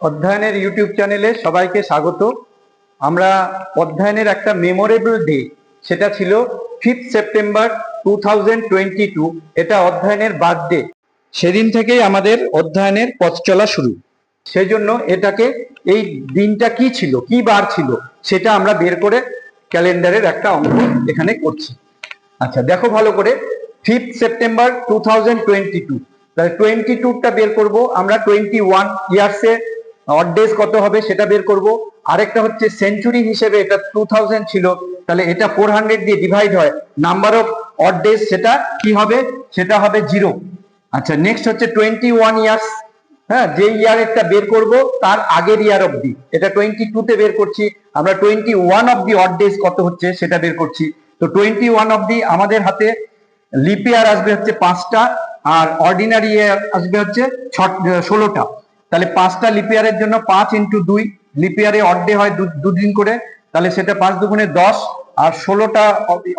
অধ্যয়নের ইউটিউব চ্যানেলে সবাইকে স্বাগত। আমরা অধ্যয়নের একটা মেমোরেবল ডে, সেটা ছিল 5 সেপ্টেম্বর 2022। এটা অধ্যয়নের বার্থডে। সেদিন থেকেই আমাদের অধ্যয়নের পথ চলা শুরু। সেই জন্য এটাকে, এই দিনটা কি ছিল, কি বার ছিল, সেটা আমরা বের করে ক্যালেন্ডারের একটা অঙ্ক এখানে করছি। আচ্ছা দেখো ভালো করে, 5 সেপ্টেম্বর 2022, তাহলে 22টা বের করব আমরা। 21 ইয়ার্সে অড ডেজ কত হবে সেটা বের করব। আরেকটা হচ্ছে সেঞ্চুরি হিসেবে এটা 2000 ছিল, তাহলে এটা 400 দিয়ে ডিভাইড হয়, নাম্বার অফ অড ডেজ সেটা কি হবে, সেটা হবে 0। আচ্ছা নেক্সট হচ্ছে 21 ইয়ার্স, হ্যাঁ, যে ইয়ারেরটা বের করব তার আগের ইয়ার অবধি, এটা 22তে বের করছি আমরা। 21 অবধি অড ডেজ কত হচ্ছে সেটা বের করছি। তো 21 অবধি আমাদের হাতে লিপ ইয়ার আসবে হচ্ছে 5টা, আর অর্ডিনারি ইয়ার আসবে হচ্ছে 16টা। তাহলে 5টা লিপ ইয়ারের জন্য 5 × 2, লিপ ইয়ারে অড ডে হয় দুদিন করে, তাহলে সেটা 5 দুগুণে 10, আর 16টা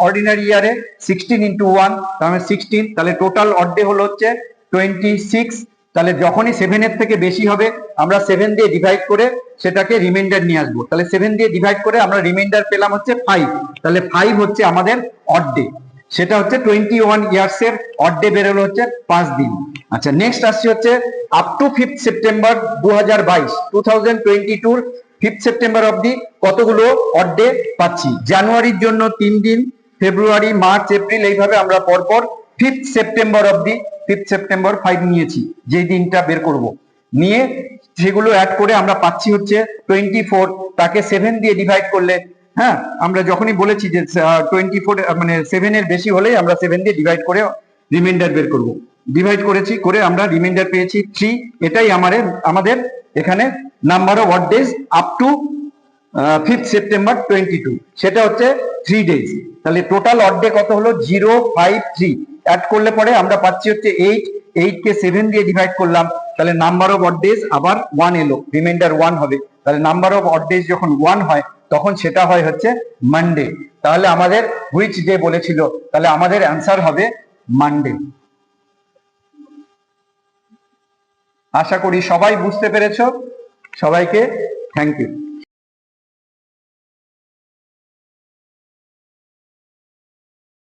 অর্ডিনারি ইয়ারে 16 × 1, তাহলে 16, তাহলে টোটাল অড ডে হলো হচ্ছে 26। তাহলে যখনই 7 এর থেকে বেশি হবে আমরা 7 দিয়ে ডিভাইড করে সেটাকে রিমাইন্ডার নিয়ে আসবো। তাহলে 7 দিয়ে ডিভাইড করে আমরা রিমাইন্ডার পেলাম হচ্ছে 5, তাহলে 5 হচ্ছে আমাদের অড ডে। সেটা হচ্ছে 21 ইয়ার্স এর অড ডে বেরোলো হচ্ছে 5 দিন। আচ্ছা নেক্সট আসছে হচ্ছে আপ টু 5 সেপ্টেম্বর 2022 5 সেপ্টেম্বর অবধি কতগুলো অড ডে পাচ্ছি। জানুয়ারির জন্য 3 দিন, ফেব্রুয়ারি, মার্চ, এপ্রিল, এইভাবে আমরা পরপর 5 সেপ্টেম্বর অবধি 5 সেপ্টেম্বর 5 নিয়েছি, যে দিনটা বের করব, নিয়ে সেগুলো অ্যাড করে আমরা পাচ্ছি হচ্ছে 24। তাকে 7 দিয়ে ডিভাইড করলে, হ্যাঁ, আমরা যখনই বলেছি যে 24 মানে 7 এর বেশি হলেই আমরা 7 দিয়ে ডিভাইড করে রিমাইন্ডার বের করব। ডিভাইড করেছি, করে আমরা রিমাইন্ডার পেয়েছি 3। এটাই আমাদের এখানে number of odd days up to 5 September 22, সেটা হচ্ছে 3 ডেজ। তাহলে টোটাল অড ডে কত হলো 053। অ্যাড করলে পরে আমরা পাচ্ছি হচ্ছে 8। 8 কে 7 দিয়ে ডিভাইড করলাম, তাহলে নাম্বার অফ অড ডেজ আবার 1 এলো, রিমাইন্ডার 1 হবে। তাহলে নাম্বার অফ অড ডেজ যখন 1 হয় তখন সেটা হয় হচ্ছে মানডে। তাহলে আমাদের হুইচ ডে বলেছিল, তাহলে আমাদের অ্যান্সার হবে মানডে। আশা করি সবাই বুঝতে পেরেছো। সবাইকে থ্যাংক ইউ।